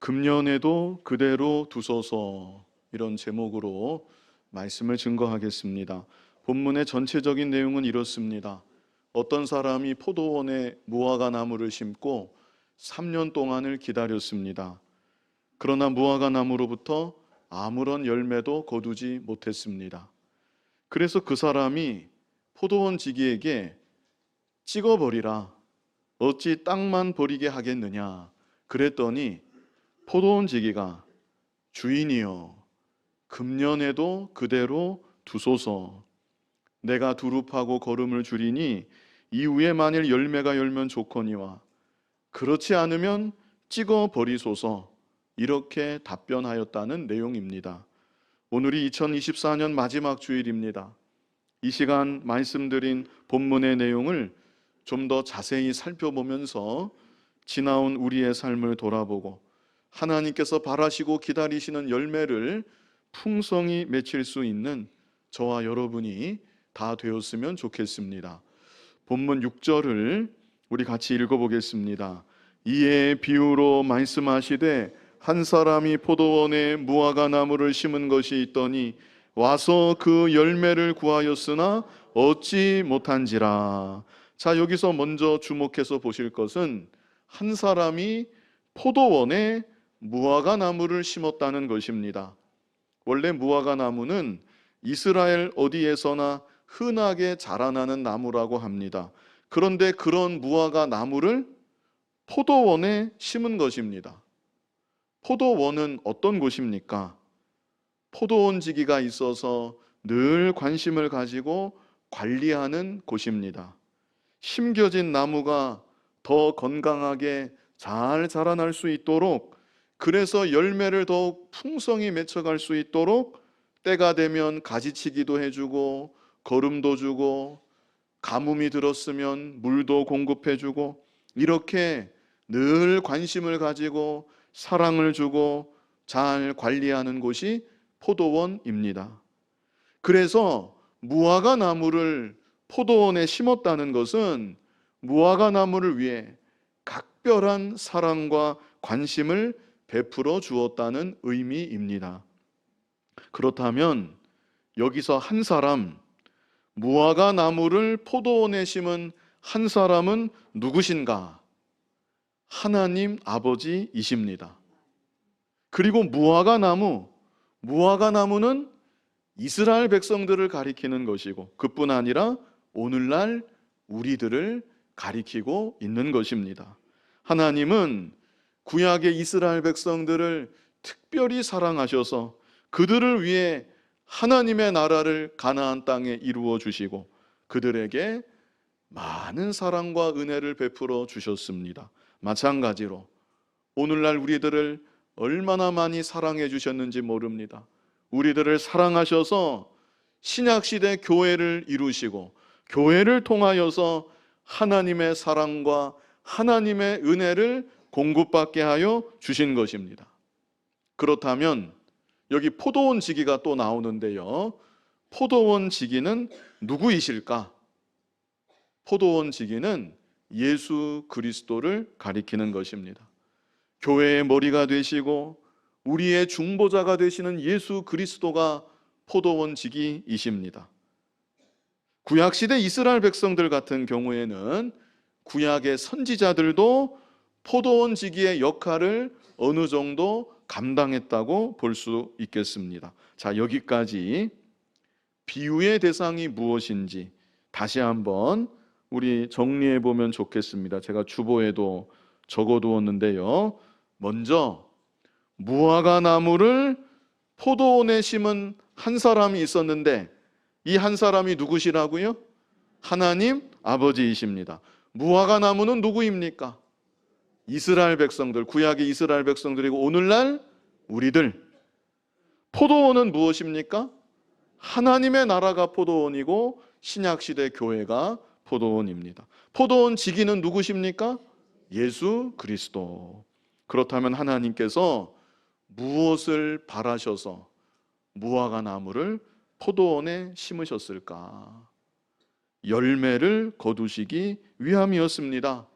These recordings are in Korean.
금년에도 그대로 두소서, 이런 제목으로 말씀을 증거하겠습니다. 본문의 전체적인 내용은 이렇습니다. 어떤 사람이 포도원에 무화과 나무를 심고 3년 동안을 기다렸습니다. 그러나 무화과 나무로부터 아무런 열매도 거두지 못했습니다. 그래서 그 사람이 포도원 지기에게 찍어버리라, 어찌 땅만 버리게 하겠느냐 그랬더니 포도원 지기가 주인이여, 금년에도 그대로 두소서. 내가 두릅하고 거름을 줄이니 이후에 만일 열매가 열면 좋거니와 그렇지 않으면 찍어 버리소서. 이렇게 답변하였다는 내용입니다. 오늘이 2024년 마지막 주일입니다. 이 시간 말씀드린 본문의 내용을 좀 더 자세히 살펴보면서 지나온 우리의 삶을 돌아보고 하나님께서 바라시고 기다리시는 열매를 풍성히 맺힐 수 있는 저와 여러분이 다 되었으면 좋겠습니다. 본문 6절을 우리 같이 읽어보겠습니다. 이에 비유로 말씀하시되 한 사람이 포도원에 무화과 나무를 심은 것이 있더니 와서 그 열매를 구하였으나 얻지 못한지라. 자, 여기서 먼저 주목해서 보실 것은 한 사람이 포도원에 무화과 나무를 심었다는 것입니다. 원래 무화과 나무는 이스라엘 어디에서나 흔하게 자라나는 나무라고 합니다. 그런데 그런 무화과 나무를 포도원에 심은 것입니다. 포도원은 어떤 곳입니까? 포도원 지기가 있어서 늘 관심을 가지고 관리하는 곳입니다. 심겨진 나무가 더 건강하게 잘 자라날 수 있도록, 그래서 열매를 더욱 풍성히 맺혀갈 수 있도록 때가 되면 가지치기도 해주고 거름도 주고 가뭄이 들었으면 물도 공급해주고 이렇게 늘 관심을 가지고 사랑을 주고 잘 관리하는 곳이 포도원입니다. 그래서 무화과 나무를 포도원에 심었다는 것은 무화과 나무를 위해 각별한 사랑과 관심을 베풀어 주었다는 의미입니다. 그렇다면 여기서 한 사람, 무화과 나무를 포도원에 심은 한 사람은 누구신가? 하나님 아버지이십니다. 그리고 무화과 나무는 이스라엘 백성들을 가리키는 것이고 그뿐 아니라 오늘날 우리들을 가리키고 있는 것입니다. 하나님은 구약의 이스라엘 백성들을 특별히 사랑하셔서 그들을 위해 하나님의 나라를 가나안 땅에 이루어 주시고 그들에게 많은 사랑과 은혜를 베풀어 주셨습니다. 마찬가지로 오늘날 우리들을 얼마나 많이 사랑해 주셨는지 모릅니다. 우리들을 사랑하셔서 신약시대 교회를 이루시고 교회를 통하여서 하나님의 사랑과 하나님의 은혜를 공급받게 하여 주신 것입니다. 그렇다면 여기 포도원 지기가 또 나오는데요. 포도원 지기는 누구이실까? 포도원 지기는 예수 그리스도를 가리키는 것입니다. 교회의 머리가 되시고 우리의 중보자가 되시는 예수 그리스도가 포도원 지기이십니다. 구약시대 이스라엘 백성들 같은 경우에는 구약의 선지자들도 포도원 지기의 역할을 어느 정도 감당했다고 볼 수 있겠습니다. 자, 여기까지 비유의 대상이 무엇인지 다시 한번 우리 정리해 보면 좋겠습니다. 제가 주보에도 적어두었는데요. 먼저 무화과 나무를 포도원에 심은 한 사람이 있었는데 이 한 사람이 누구시라고요? 하나님 아버지이십니다. 무화과 나무는 누구입니까? 이스라엘 백성들, 구약의 이스라엘 백성들이고 오늘날 우리들. 포도원은 무엇입니까? 하나님의 나라가 포도원이고 신약시대 교회가 포도원입니다. 포도원 지기는 누구십니까? 예수 그리스도. 그렇다면 하나님께서 무엇을 바라셔서 무화과 나무를 포도원에 심으셨을까? 열매를 거두시기 위함이었습니다.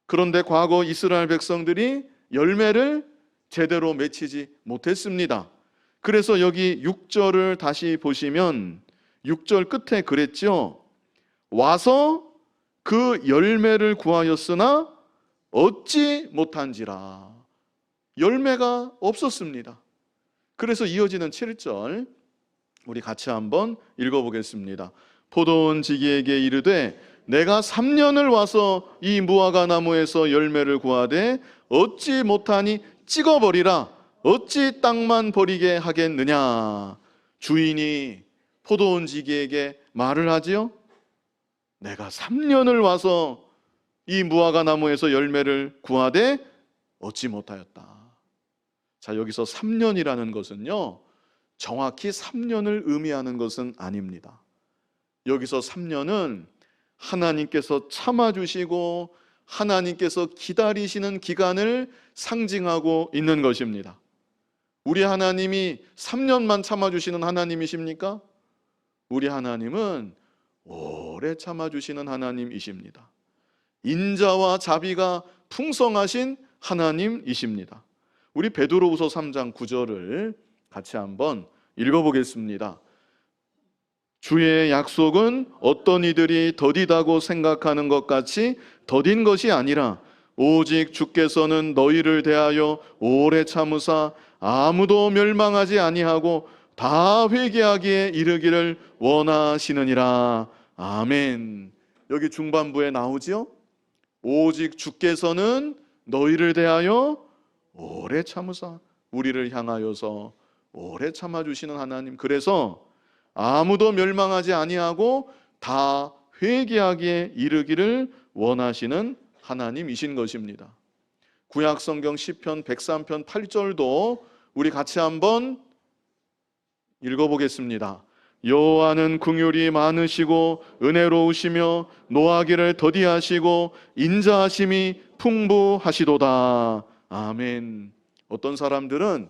그런데 과거 이스라엘 백성들이 열매를 제대로 맺히지 못했습니다. 그래서 여기 6절을 다시 보시면 6절 끝에 그랬죠. 와서 그 열매를 구하였으나 얻지 못한지라. 열매가 없었습니다. 그래서 이어지는 7절 우리 같이 한번 읽어보겠습니다. 포도원 지기에게 이르되 내가 3년을 와서 이 무화과 나무에서 열매를 구하되 얻지 못하니 찍어버리라. 어찌 땅만 버리게 하겠느냐. 주인이 포도원 지기에게 말을 하지요. 내가 3년을 와서 이 무화과 나무에서 열매를 구하되 얻지 못하였다. 자, 여기서 3년이라는 것은요, 정확히 3년을 의미하는 것은 아닙니다. 여기서 3년은 하나님께서 참아주시고 하나님께서 기다리시는 기간을 상징하고 있는 것입니다. 우리 하나님이 3년만 참아주시는 하나님이십니까? 우리 하나님은 오래 참아주시는 하나님이십니다. 인자와 자비가 풍성하신 하나님이십니다. 우리 베드로후서 3장 9절을 같이 한번 읽어보겠습니다. 주의 약속은 어떤 이들이 더디다고 생각하는 것 같이 더딘 것이 아니라 오직 주께서는 너희를 대하여 오래 참으사 아무도 멸망하지 아니하고 다 회개하기에 이르기를 원하시느니라. 아멘. 여기 중반부에 나오지요? 오직 주께서는 너희를 대하여 오래 참으사, 우리를 향하여서 오래 참아주시는 하나님. 그래서 아무도 멸망하지 아니하고 다 회개하기에 이르기를 원하시는 하나님이신 것입니다. 구약 성경 시편 103편 8절도 우리 같이 한번 읽어보겠습니다. 여호와는 긍휼이 많으시고 은혜로우시며 노하기를 더디하시고 인자하심이 풍부하시도다. 아멘. 어떤 사람들은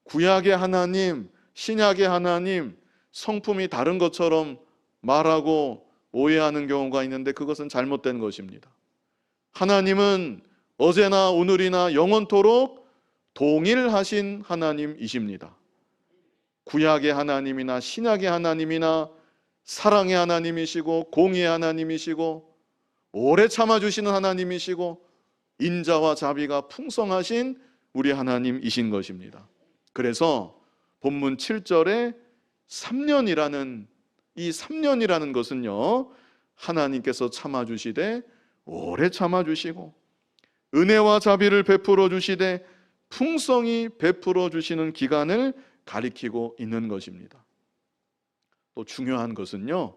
구약의 하나님, 신약의 하나님, 성품이 다른 것처럼 말하고 오해하는 경우가 있는데 그것은 잘못된 것입니다. 하나님은 어제나 오늘이나 영원토록 동일하신 하나님이십니다. 구약의 하나님이나 신약의 하나님이나 사랑의 하나님이시고 공의의 하나님이시고 오래 참아주시는 하나님이시고 인자와 자비가 풍성하신 우리 하나님이신 것입니다. 그래서 본문 7절에 3년이라는 이 3년이라는 것은요, 하나님께서 참아주시되 오래 참아주시고 은혜와 자비를 베풀어 주시되 풍성히 베풀어 주시는 기간을 가리키고 있는 것입니다. 또 중요한 것은요,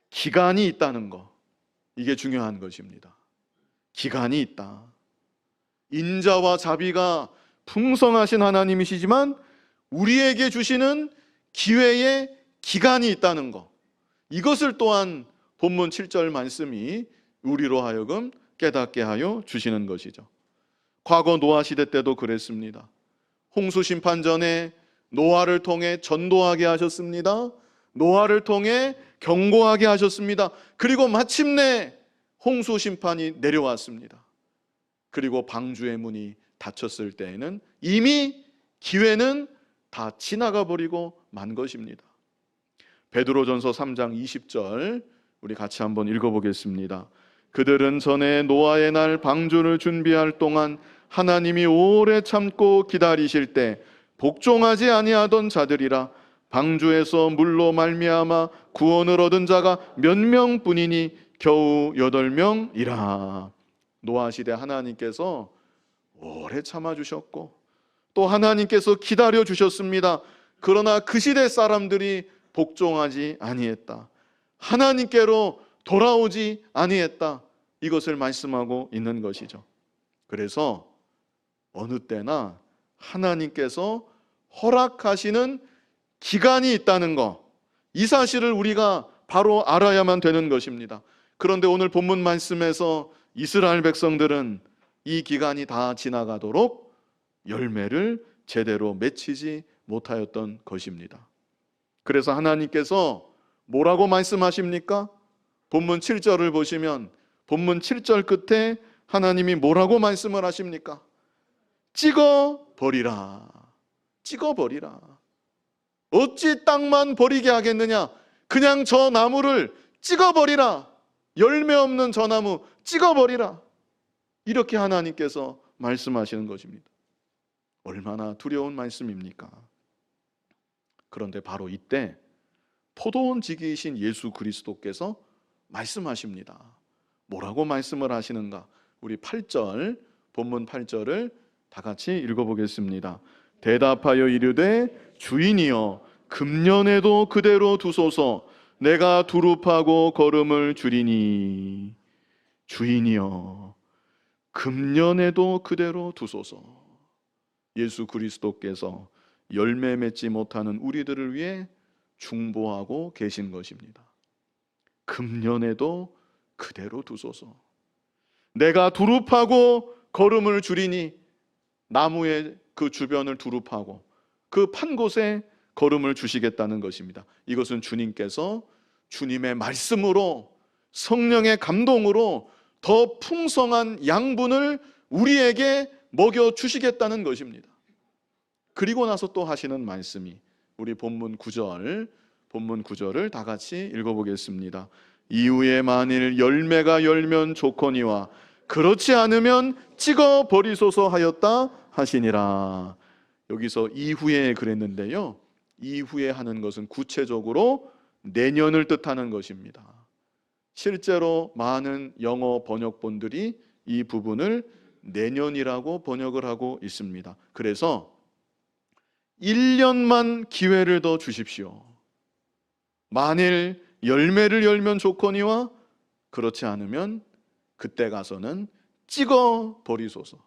기간이 있다는 것, 이게 중요한 것입니다. 기간이 있다. 인자와 자비가 풍성하신 하나님이시지만 우리에게 주시는 기회의 기간이 있다는 것, 이것을 또한 본문 7절 말씀이 우리로 하여금 깨닫게 하여 주시는 것이죠. 과거 노아 시대 때도 그랬습니다. 홍수 심판 전에 노아를 통해 전도하게 하셨습니다. 노아를 통해 경고하게 하셨습니다. 그리고 마침내 홍수 심판이 내려왔습니다. 그리고 방주의 문이 닫혔을 때에는 이미 기회는 다 지나가 버리고 만 것입니다. 베드로전서 3장 20절 우리 같이 한번 읽어보겠습니다. 그들은 전에 노아의 날 방주를 준비할 동안 하나님이 오래 참고 기다리실 때 복종하지 아니하던 자들이라. 방주에서 물로 말미암아 구원을 얻은 자가 몇 명뿐이니 겨우 8명이라. 노아 시대 하나님께서 오래 참아주셨고 또 하나님께서 기다려 주셨습니다. 그러나 그 시대 사람들이 복종하지 아니했다. 하나님께로 돌아오지 아니했다. 이것을 말씀하고 있는 것이죠. 그래서 어느 때나 하나님께서 허락하시는 기간이 있다는 것, 이 사실을 우리가 바로 알아야만 되는 것입니다. 그런데 오늘 본문 말씀에서 이스라엘 백성들은 이 기간이 다 지나가도록 열매를 제대로 맺히지 못하였던 것입니다. 그래서 하나님께서 뭐라고 말씀하십니까? 본문 7절을 보시면 본문 7절 끝에 하나님이 뭐라고 말씀을 하십니까? 찍어 버리라. 찍어 버리라. 어찌 땅만 버리게 하겠느냐? 그냥 저 나무를 찍어 버리라. 열매 없는 저 나무 찍어 버리라. 이렇게 하나님께서 말씀하시는 것입니다. 얼마나 두려운 말씀입니까? 그런데 바로 이때 포도원 지기이신 예수 그리스도께서 말씀하십니다. 뭐라고 말씀을 하시는가? 우리 8절, 본문 8절을 다 같이 읽어보겠습니다. 대답하여 이르되 주인이여 금년에도 그대로 두소서. 내가 두릅하고 거름을 줄이니. 주인이여 금년에도 그대로 두소서. 예수 그리스도께서 열매 맺지 못하는 우리들을 위해 중보하고 계신 것입니다. 금년에도 그대로 두소서. 내가 두릅하고 거름을 줄이니. 나무의 그 주변을 두릅하고 그 판 곳에 거름을 주시겠다는 것입니다. 이것은 주님께서 주님의 말씀으로 성령의 감동으로 더 풍성한 양분을 우리에게 먹여 주시겠다는 것입니다. 그리고 나서 또 하시는 말씀이 우리 본문 9절을 다 같이 읽어보겠습니다. 이후에 만일 열매가 열면 좋거니와 그렇지 않으면 찍어 버리소서 하였다 하시니라. 여기서 이후에 그랬는데요, 이후에 하는 것은 구체적으로 내년을 뜻하는 것입니다. 실제로 많은 영어 번역본들이 이 부분을 내년이라고 번역을 하고 있습니다. 그래서 1년만 기회를 더 주십시오. 만일 열매를 열면 좋거니와 그렇지 않으면 그때 가서는 찍어 버리소서.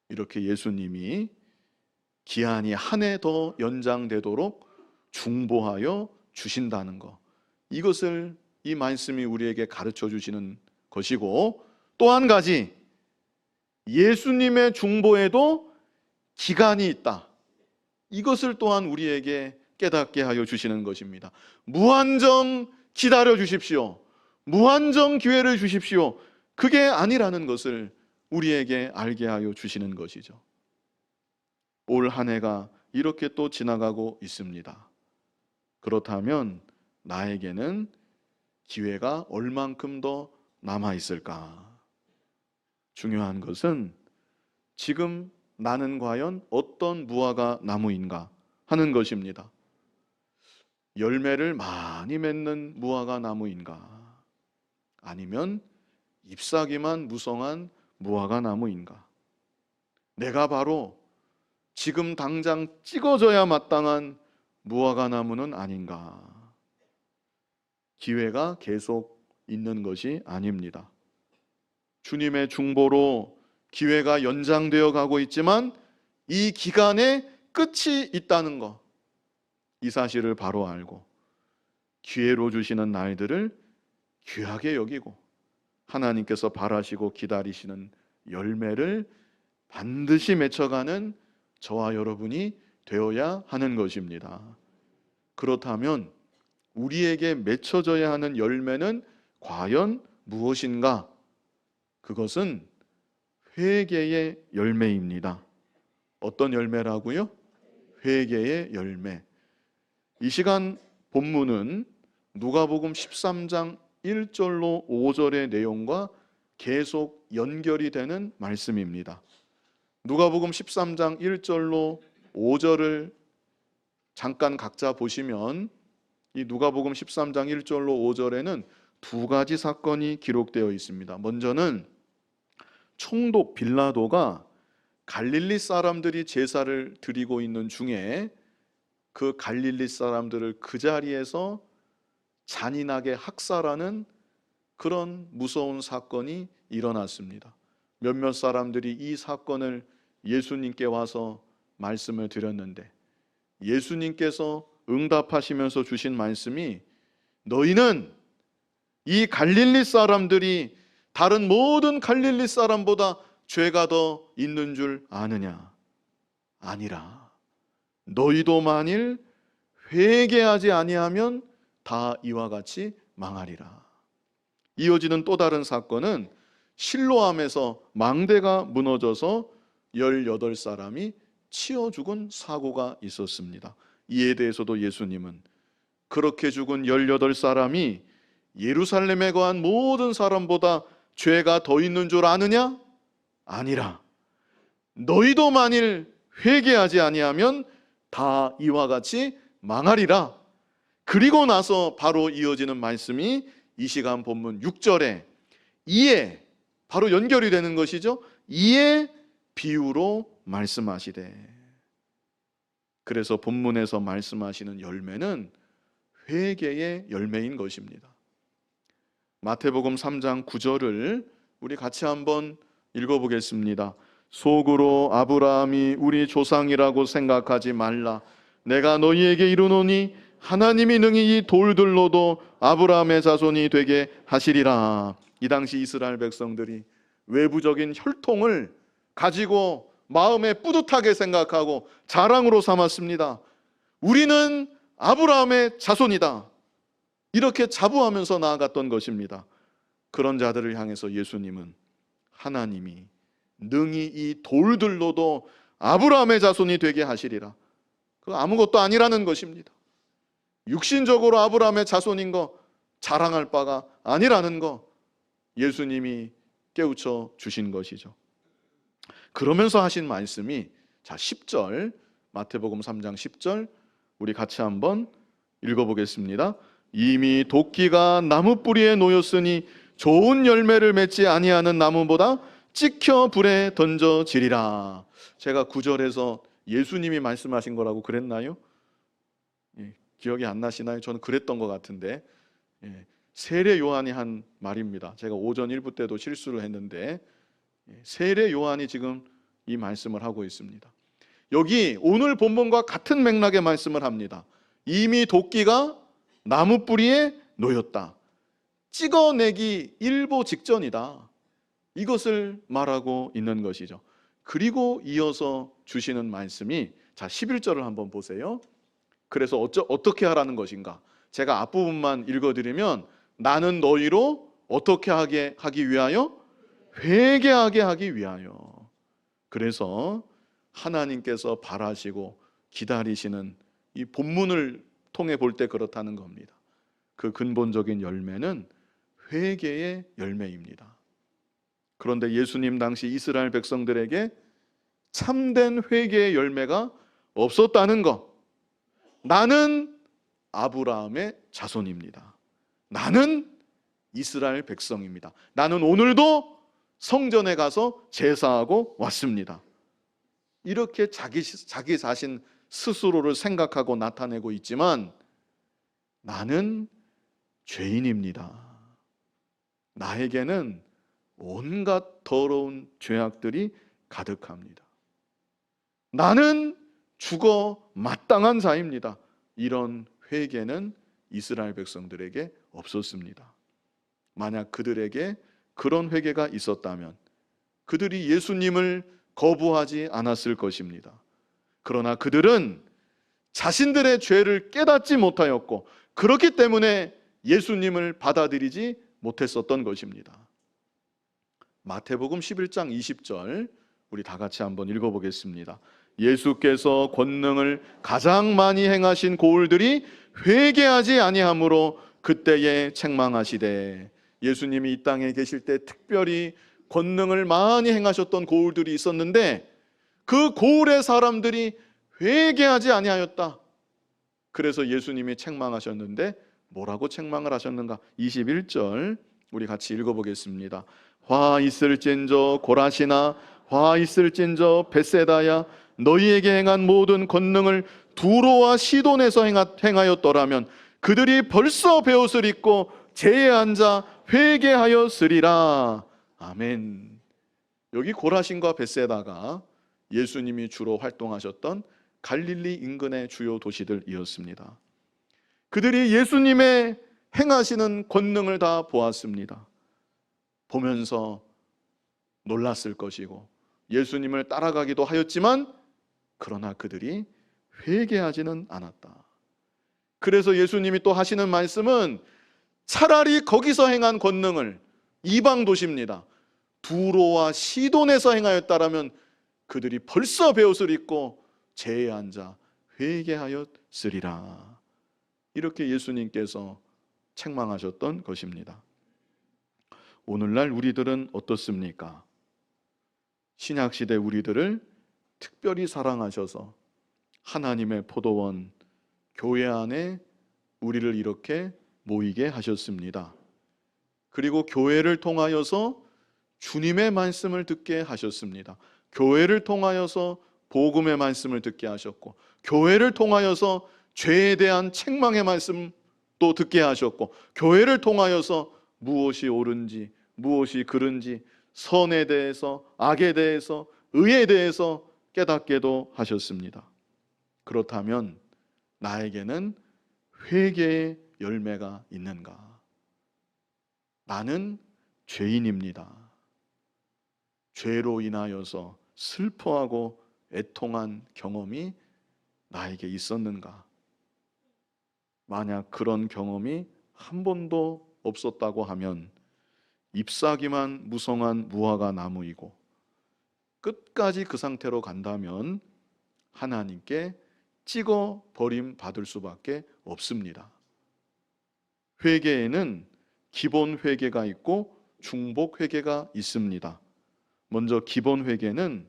이렇게 예수님이 기한이 한 해 더 연장되도록 중보하여 주신다는 것, 이것을 이 말씀이 우리에게 가르쳐 주시는 것이고, 또 한 가지 예수님의 중보에도 기간이 있다. 이것을 또한 우리에게 깨닫게 하여 주시는 것입니다. 무한정 기다려 주십시오. 무한정 기회를 주십시오. 그게 아니라는 것을 우리에게 알게 하여 주시는 것이죠. 올 한 해가 이렇게 또 지나가고 있습니다. 그렇다면 나에게는 기회가 얼만큼 더 남아 있을까? 중요한 것은 지금 나는 과연 어떤 무화과 나무인가 하는 것입니다. 열매를 많이 맺는 무화과 나무인가? 아니면 잎사귀만 무성한 무화과 나무인가? 내가 바로 지금 당장 찍어져야 마땅한 무화과 나무는 아닌가? 기회가 계속 있는 것이 아닙니다. 주님의 중보로 기회가 연장되어 가고 있지만 이 기간에 끝이 있다는 것, 이 사실을 바로 알고 기회로 주시는 날들을 귀하게 여기고 하나님께서 바라시고 기다리시는 열매를 반드시 맺혀가는 저와 여러분이 되어야 하는 것입니다. 그렇다면 우리에게 맺혀져야 하는 열매는 과연 무엇인가? 그것은 회개의 열매입니다. 어떤 열매라고요? 회개의 열매. 이 시간 본문은 누가복음 13장 1절로 5절의 내용과 계속 연결이 되는 말씀입니다. 누가복음 13장 1절로 5절을 잠깐 각자 보시면 이 누가복음 13장 1절로 5절에는 두 가지 사건이 기록되어 있습니다. 먼저는 총독 빌라도가 갈릴리 사람들이 제사를 드리고 있는 중에 그 갈릴리 사람들을 그 자리에서 잔인하게 학살하는 그런 무서운 사건이 일어났습니다. 몇몇 사람들이 이 사건을 예수님께 와서 말씀을 드렸는데 예수님께서 응답하시면서 주신 말씀이, 너희는 이 갈릴리 사람들이 다른 모든 갈릴리 사람보다 죄가 더 있는 줄 아느냐? 아니라 너희도 만일 회개하지 아니하면 다 이와 같이 망하리라. 이어지는 또 다른 사건은 실로암에서 망대가 무너져서 18사람이 치어 죽은 사고가 있었습니다. 이에 대해서도 예수님은 그렇게 죽은 18사람이 예루살렘에 거한 모든 사람보다 죄가 더 있는 줄 아느냐? 아니라 너희도 만일 회개하지 아니하면 다 이와 같이 망하리라. 그리고 나서 바로 이어지는 말씀이 이 시간 본문 6절에 이에 바로 연결이 되는 것이죠. 이에 비유로 말씀하시되. 그래서 본문에서 말씀하시는 열매는 회개의 열매인 것입니다. 마태복음 3장 9절을 우리 같이 한번 읽어보겠습니다. 속으로 아브라함이 우리 조상이라고 생각하지 말라. 내가 너희에게 이르노니 하나님이 능히 이 돌들로도 아브라함의 자손이 되게 하시리라. 이 당시 이스라엘 백성들이 외부적인 혈통을 가지고 마음에 뿌듯하게 생각하고 자랑으로 삼았습니다. 우리는 아브라함의 자손이다. 이렇게 자부하면서 나아갔던 것입니다. 그런 자들을 향해서 예수님은 하나님이 능히 이 돌들로도 아브라함의 자손이 되게 하시리라. 그 아무것도 아니라는 것입니다. 육신적으로 아브라함의 자손인 거 자랑할 바가 아니라는 거 예수님이 깨우쳐 주신 것이죠. 그러면서 하신 말씀이 10절 마태복음 3장 10절 우리 같이 한번 읽어보겠습니다. 이미 도끼가 나무 뿌리에 놓였으니 좋은 열매를 맺지 아니하는 나무보다 찍혀 불에 던져지리라. 제가 9절에서 예수님이 말씀하신 거라고 그랬나요? 기억이 안 나시나요? 저는 그랬던 것 같은데 세례 요한이 한 말입니다. 제가 오전 1부 때도 실수를 했는데 세례 요한이 지금 이 말씀을 하고 있습니다. 여기 오늘 본문과 같은 맥락의 말씀을 합니다. 이미 도끼가 나무 뿌리에 놓였다. 찍어내기 일보 직전이다. 이것을 말하고 있는 것이죠. 그리고 이어서 주시는 말씀이 11절을 한번 보세요. 그래서 어떻게 하라는 것인가? 제가 앞부분만 읽어드리면 나는 너희로 어떻게 하기 위하여? 회개하게 하기 위하여. 그래서 하나님께서 바라시고 기다리시는 이 본문을 통해 볼 때 그렇다는 겁니다. 그 근본적인 열매는 회개의 열매입니다. 그런데 예수님 당시 이스라엘 백성들에게 참된 회개의 열매가 없었다는 것. 나는 아브라함의 자손입니다. 나는 이스라엘 백성입니다. 나는 오늘도 성전에 가서 제사하고 왔습니다. 이렇게 자기 자신 스스로를 생각하고 나타내고 있지만 나는 죄인입니다. 나에게는 온갖 더러운 죄악들이 가득합니다. 나는 죽어 마땅한 자입니다. 이런 회개는 이스라엘 백성들에게 없었습니다. 만약 그들에게 그런 회개가 있었다면 그들이 예수님을 거부하지 않았을 것입니다. 그러나 그들은 자신들의 죄를 깨닫지 못하였고 그렇기 때문에 예수님을 받아들이지 못했었던 것입니다. 마태복음 11장 20절 우리 다 같이 한번 읽어보겠습니다. 예수께서 권능을 가장 많이 행하신 고을들이 회개하지 아니하므로 그때에 책망하시되. 예수님이 이 땅에 계실 때 특별히 권능을 많이 행하셨던 고을들이 있었는데 그 고을의 사람들이 회개하지 아니하였다. 그래서 예수님이 책망하셨는데 뭐라고 책망을 하셨는가? 21절 우리 같이 읽어보겠습니다. 화 있을진저 고라시나 화 있을진저 벳세다야 너희에게 행한 모든 권능을 두로와 시돈에서 행하였더라면 그들이 벌써 베옷을 입고 제에 앉아 회개하였으리라. 아멘. 여기 고라신과 벳세다가 예수님이 주로 활동하셨던 갈릴리 인근의 주요 도시들이었습니다. 그들이 예수님의 행하시는 권능을 다 보았습니다. 보면서 놀랐을 것이고 예수님을 따라가기도 하였지만 그러나 그들이 회개하지는 않았다. 그래서 예수님이 또 하시는 말씀은 차라리 거기서 행한 권능을 이방 도시입니다. 두로와 시돈에서 행하였다라면 그들이 벌써 베옷을 입고 제에 앉아 회개하였으리라. 이렇게 예수님께서 책망하셨던 것입니다. 오늘날 우리들은 어떻습니까? 신약시대 우리들을 특별히 사랑하셔서 하나님의 포도원 교회 안에 우리를 이렇게 모이게 하셨습니다. 그리고 교회를 통하여서 주님의 말씀을 듣게 하셨습니다. 교회를 통하여서 복음의 말씀을 듣게 하셨고, 교회를 통하여서 죄에 대한 책망의 말씀도 듣게 하셨고, 교회를 통하여서 무엇이 옳은지 무엇이 그른지, 선에 대해서 악에 대해서 의에 대해서 깨닫게도 하셨습니다. 그렇다면 나에게는 회개의 열매가 있는가? 나는 죄인입니다. 죄로 인하여서 슬퍼하고 애통한 경험이 나에게 있었는가? 만약 그런 경험이 한 번도 없었다고 하면 잎사귀만 무성한 무화과 나무이고, 끝까지 그 상태로 간다면 하나님께 찍어 버림 받을 수밖에 없습니다. 회개에는 기본 회개가 있고 중복 회개가 있습니다. 먼저 기본 회개는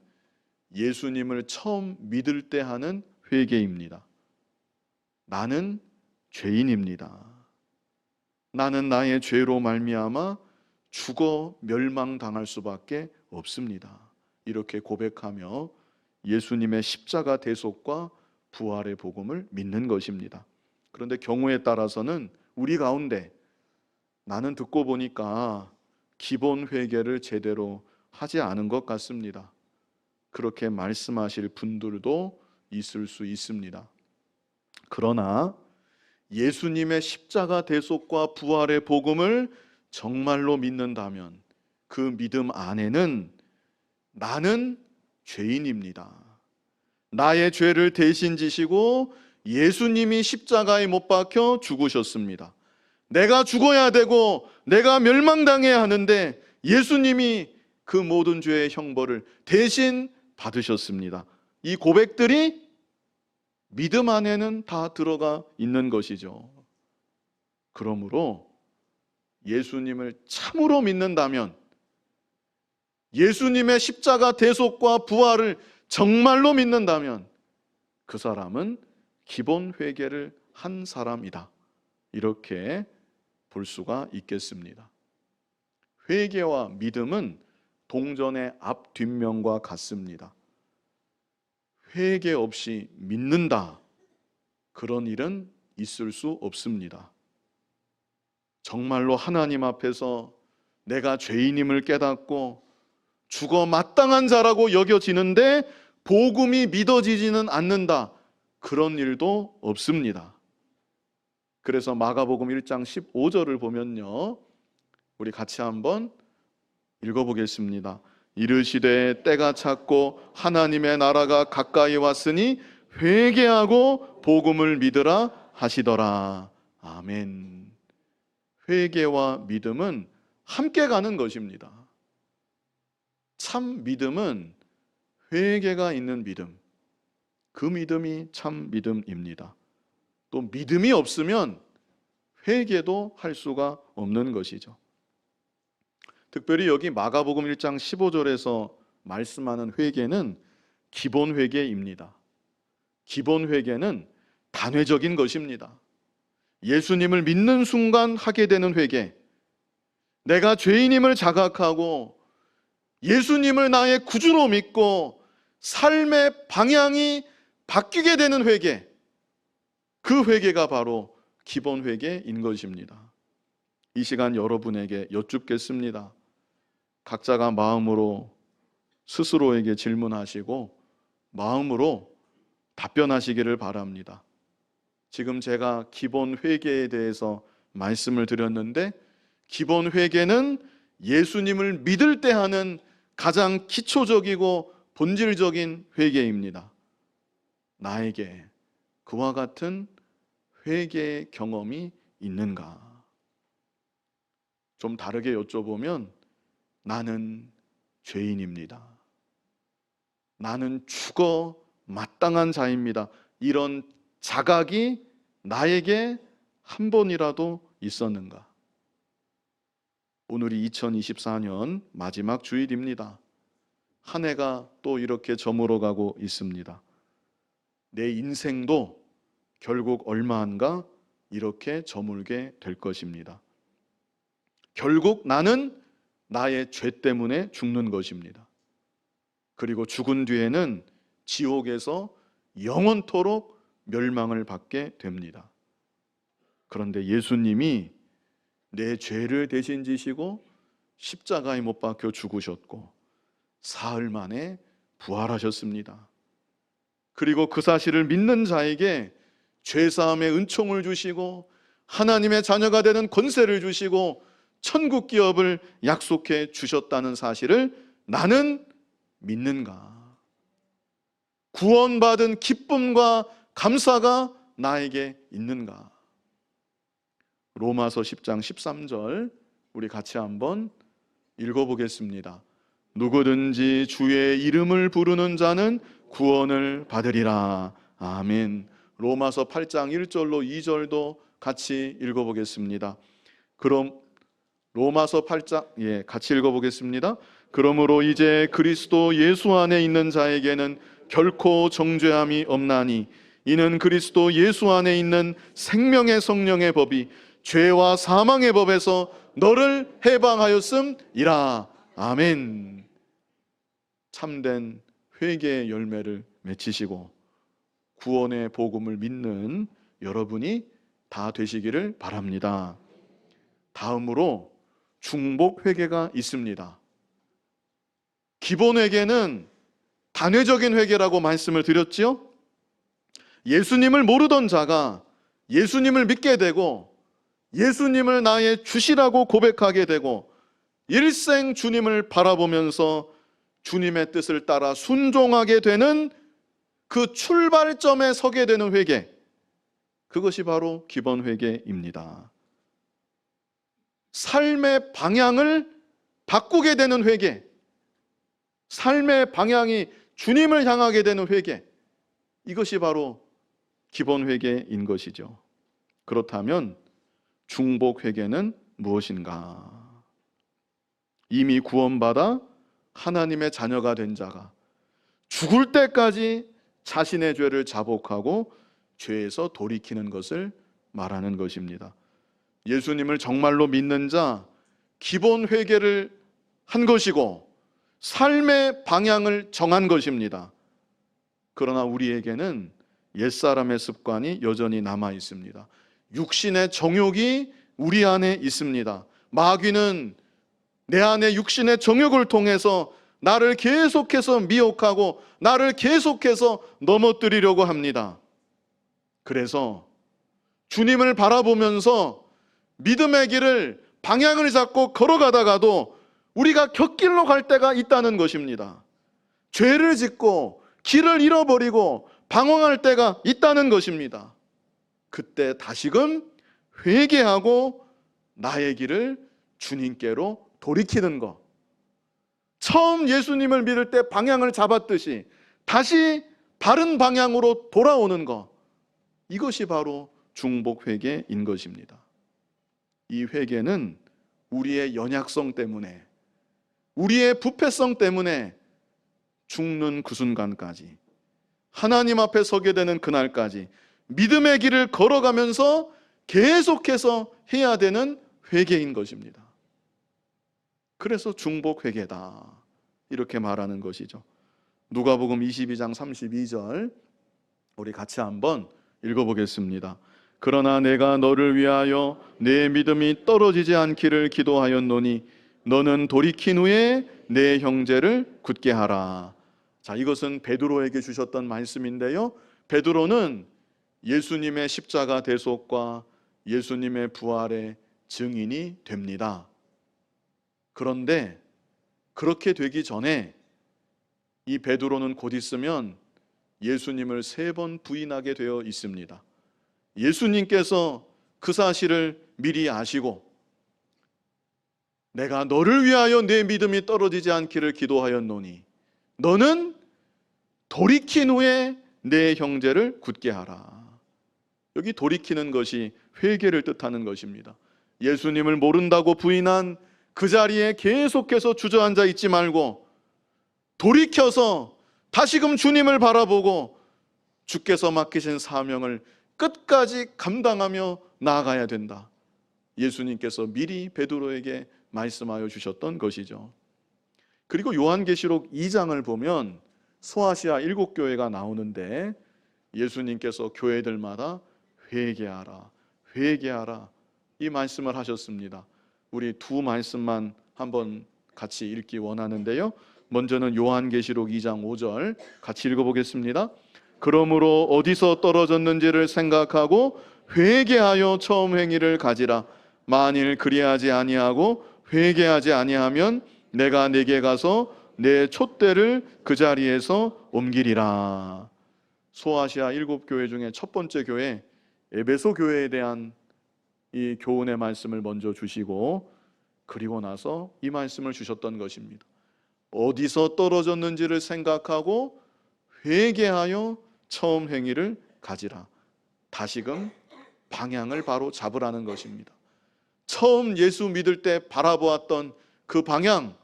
예수님을 처음 믿을 때 하는 회개입니다. 나는 죄인입니다. 나는 나의 죄로 말미암아 죽어 멸망당할 수밖에 없습니다. 이렇게 고백하며 예수님의 십자가 대속과 부활의 복음을 믿는 것입니다. 그런데 경우에 따라서는 우리 가운데 나는 듣고 보니까 기본 회개를 제대로 하지 않은 것 같습니다. 그렇게 말씀하실 분들도 있을 수 있습니다. 그러나 예수님의 십자가 대속과 부활의 복음을 정말로 믿는다면 그 믿음 안에는 나는 죄인입니다. 나의 죄를 대신 지시고 예수님이 십자가에 못 박혀 죽으셨습니다. 내가 죽어야 되고 내가 멸망당해야 하는데 예수님이 그 모든 죄의 형벌을 대신 받으셨습니다. 이 고백들이 믿음 안에는 다 들어가 있는 것이죠. 그러므로 예수님을 참으로 믿는다면, 예수님의 십자가 대속과 부활을 정말로 믿는다면 그 사람은 기본 회개를 한 사람이다. 이렇게 볼 수가 있겠습니다. 회개와 믿음은 동전의 앞 뒷면과 같습니다. 회개 없이 믿는다, 그런 일은 있을 수 없습니다. 정말로 하나님 앞에서 내가 죄인임을 깨닫고 죽어 마땅한 자라고 여겨지는데 복음이 믿어지지는 않는다, 그런 일도 없습니다. 그래서 마가복음 1장 15절을 보면요, 우리 같이 한번 읽어보겠습니다. 이르시되 때가 찼고 하나님의 나라가 가까이 왔으니 회개하고 복음을 믿으라 하시더라. 아멘. 회개와 믿음은 함께 가는 것입니다. 참 믿음은 회개가 있는 믿음, 그 믿음이 참 믿음입니다. 또 믿음이 없으면 회개도 할 수가 없는 것이죠. 특별히 여기 마가복음 1장 15절에서 말씀하는 회개는 기본 회개입니다. 기본 회개는 단회적인 것입니다. 예수님을 믿는 순간 하게 되는 회개, 내가 죄인임을 자각하고 예수님을 나의 구주로 믿고 삶의 방향이 바뀌게 되는 회개, 그 회개가 바로 기본 회개인 것입니다. 이 시간 여러분에게 여쭙겠습니다. 각자가 마음으로 스스로에게 질문하시고 마음으로 답변하시기를 바랍니다. 지금 제가 기본 회개에 대해서 말씀을 드렸는데, 기본 회개는 예수님을 믿을 때 하는 가장 기초적이고 본질적인 회개입니다. 나에게 그와 같은 회개의 경험이 있는가? 좀 다르게 여쭤보면 나는 죄인입니다. 나는 죽어 마땅한 자입니다. 이런 자각이 나에게 한 번이라도 있었는가? 오늘이 2024년 마지막 주일입니다. 한 해가 또 이렇게 저물어가고 있습니다. 내 인생도 결국 얼마안가 이렇게 저물게 될 것입니다. 결국 나는 나의 죄 때문에 죽는 것입니다. 그리고 죽은 뒤에는 지옥에서 영원토록 멸망을 받게 됩니다. 그런데 예수님이 내 죄를 대신 지시고 십자가에 못 박혀 죽으셨고 사흘 만에 부활하셨습니다. 그리고 그 사실을 믿는 자에게 죄사함의 은총을 주시고 하나님의 자녀가 되는 권세를 주시고 천국 기업을 약속해 주셨다는 사실을 나는 믿는가? 구원받은 기쁨과 감사가 나에게 있는가? 로마서 10장 13절 우리 같이 한번 읽어보겠습니다. 누구든지 주의 이름을 부르는 자는 구원을 받으리라. 아멘. 로마서 8장 1절로 2절도 같이 읽어보겠습니다. 그럼 로마서 8장 같이 읽어보겠습니다. 그러므로 이제 그리스도 예수 안에 있는 자에게는 결코 정죄함이 없나니 이는 그리스도 예수 안에 있는 생명의 성령의 법이 죄와 사망의 법에서 너를 해방하였음이라. 아멘. 참된 회개의 열매를 맺히시고 구원의 복음을 믿는 여러분이 다 되시기를 바랍니다. 다음으로 중복 회개가 있습니다. 기본 회개는 단회적인 회개라고 말씀을 드렸지요. 예수님을 모르던 자가 예수님을 믿게 되고 예수님을 나의 주시라고 고백하게 되고 일생 주님을 바라보면서 주님의 뜻을 따라 순종하게 되는 그 출발점에 서게 되는 회개, 그것이 바로 기본 회개입니다. 삶의 방향을 바꾸게 되는 회개, 삶의 방향이 주님을 향하게 되는 회개, 이것이 바로 기본 회개인 것이죠. 그렇다면 중복 회개는 무엇인가? 이미 구원받아 하나님의 자녀가 된 자가 죽을 때까지 자신의 죄를 자복하고 죄에서 돌이키는 것을 말하는 것입니다. 예수님을 정말로 믿는 자, 기본 회개를 한 것이고 삶의 방향을 정한 것입니다. 그러나 우리에게는 옛사람의 습관이 여전히 남아 있습니다. 육신의 정욕이 우리 안에 있습니다. 마귀는 내 안에 육신의 정욕을 통해서 나를 계속해서 미혹하고 나를 계속해서 넘어뜨리려고 합니다. 그래서 주님을 바라보면서 믿음의 길을 방향을 잡고 걸어가다가도 우리가 곁길로 갈 때가 있다는 것입니다. 죄를 짓고 길을 잃어버리고 방황할 때가 있다는 것입니다. 그때 다시금 회개하고 나의 길을 주님께로 돌이키는 것, 처음 예수님을 믿을 때 방향을 잡았듯이 다시 바른 방향으로 돌아오는 것, 이것이 바로 중복 회개인 것입니다. 이 회개는 우리의 연약성 때문에, 우리의 부패성 때문에 죽는 그 순간까지, 하나님 앞에 서게 되는 그날까지 믿음의 길을 걸어가면서 계속해서 해야 되는 회개인 것입니다. 그래서 중복 회개다, 이렇게 말하는 것이죠. 누가복음 22장 32절 우리 같이 한번 읽어보겠습니다. 그러나 내가 너를 위하여 내 믿음이 떨어지지 않기를 기도하였노니 너는 돌이킨 후에 내 형제를 굳게 하라. 자, 이것은 베드로에게 주셨던 말씀인데요, 베드로는 예수님의 십자가 대속과 예수님의 부활의 증인이 됩니다. 그런데 그렇게 되기 전에 이 베드로는 곧 있으면 예수님을 3번 부인하게 되어 있습니다. 예수님께서 그 사실을 미리 아시고 내가 너를 위하여 내 믿음이 떨어지지 않기를 기도하였노니 너는 돌이킨 후에 내 형제를 굳게 하라. 여기 돌이키는 것이 회개를 뜻하는 것입니다. 예수님을 모른다고 부인한 그 자리에 계속해서 주저앉아 있지 말고 돌이켜서 다시금 주님을 바라보고 주께서 맡기신 사명을 끝까지 감당하며 나아가야 된다. 예수님께서 미리 베드로에게 말씀하여 주셨던 것이죠. 그리고 요한계시록 2장을 보면 소아시아 7교회가 나오는데 예수님께서 교회들마다 회개하라, 회개하라 이 말씀을 하셨습니다. 우리 두 말씀만 한번 같이 읽기 원하는데요. 먼저는 요한계시록 2장 5절 같이 읽어보겠습니다. 그러므로 어디서 떨어졌는지를 생각하고 회개하여 처음 행위를 가지라. 만일 그리하지 아니하고 회개하지 아니하면 내가 네게 가서 내 촛대를 그 자리에서 옮기리라. 소아시아 7교회 중에 첫 번째 교회 에베소 교회에 대한 이 교훈의 말씀을 먼저 주시고 그리고 나서 이 말씀을 주셨던 것입니다. 어디서 떨어졌는지를 생각하고 회개하여 처음 행위를 가지라. 다시금 방향을 바로 잡으라는 것입니다. 처음 예수 믿을 때 바라보았던 그 방향,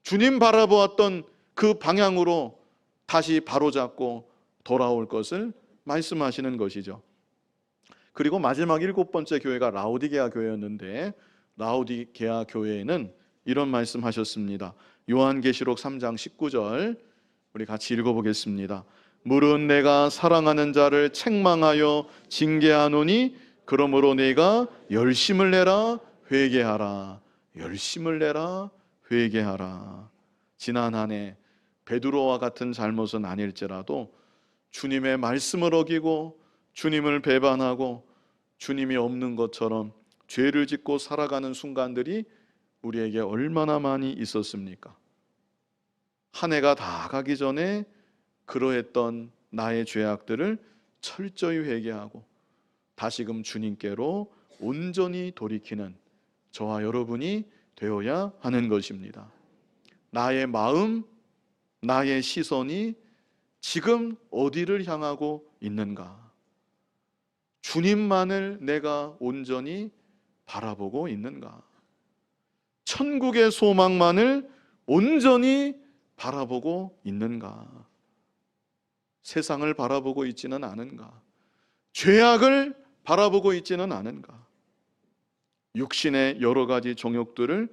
주님 바라보았던 그 방향으로 다시 바로잡고 돌아올 것을 말씀하시는 것이죠. 그리고 마지막 7번째 교회가 라오디게아 교회였는데 라오디게아 교회에는 이런 말씀하셨습니다. 요한계시록 3장 19절 우리 같이 읽어보겠습니다. 물은 내가 사랑하는 자를 책망하여 징계하노니 그러므로 내가 열심을 내라 회개하라. 열심을 내라 회개하라. 지난 한 해 베드로와 같은 잘못은 아닐지라도 주님의 말씀을 어기고 주님을 배반하고 주님이 없는 것처럼 죄를 짓고 살아가는 순간들이 우리에게 얼마나 많이 있었습니까? 한 해가 다 가기 전에 그러했던 나의 죄악들을 철저히 회개하고 다시금 주님께로 온전히 돌이키는 저와 여러분이 되어야 하는 것입니다. 나의 마음, 나의 시선이 지금 어디를 향하고 있는가? 주님만을 내가 온전히 바라보고 있는가? 천국의 소망만을 온전히 바라보고 있는가? 세상을 바라보고 있지는 않은가? 죄악을 바라보고 있지는 않은가? 육신의 여러 가지 정욕들을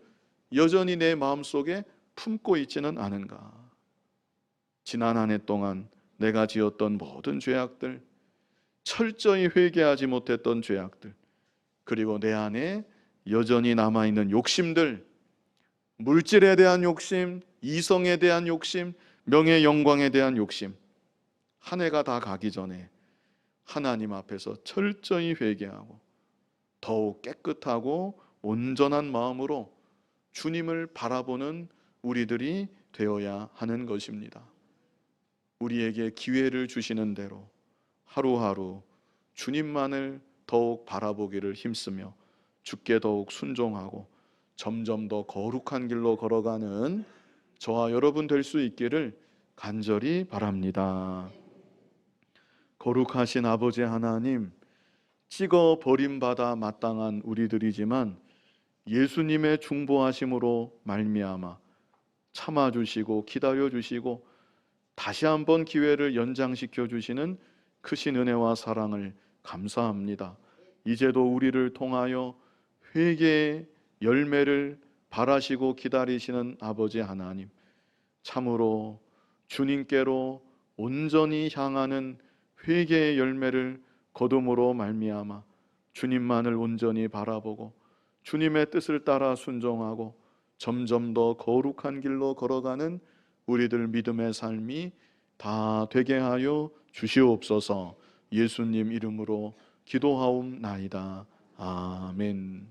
여전히 내 마음속에 품고 있지는 않은가? 지난 한 해 동안 내가 지었던 모든 죄악들, 철저히 회개하지 못했던 죄악들, 그리고 내 안에 여전히 남아있는 욕심들, 물질에 대한 욕심, 이성에 대한 욕심, 명예 영광에 대한 욕심, 한 해가 다 가기 전에 하나님 앞에서 철저히 회개하고 더욱 깨끗하고 온전한 마음으로 주님을 바라보는 우리들이 되어야 하는 것입니다. 우리에게 기회를 주시는 대로 하루하루 주님만을 더욱 바라보기를 힘쓰며 주께 더욱 순종하고 점점 더 거룩한 길로 걸어가는 저와 여러분 될 수 있기를 간절히 바랍니다. 거룩하신 아버지 하나님, 찍어 버림받아 마땅한 우리들이지만 예수님의 중보하심으로 말미암아 참아주시고 기다려주시고 다시 한번 기회를 연장시켜 주시는 크신 은혜와 사랑을 감사합니다. 이제도 우리를 통하여 회개의 열매를 바라시고 기다리시는 아버지 하나님, 참으로 주님께로 온전히 향하는 회개의 열매를 거둠으로 말미암아 주님만을 온전히 바라보고 주님의 뜻을 따라 순종하고 점점 더 거룩한 길로 걸어가는 우리들 믿음의 삶이 다 되게 하여 주시옵소서. 예수님 이름으로 기도하옵나이다. 아멘.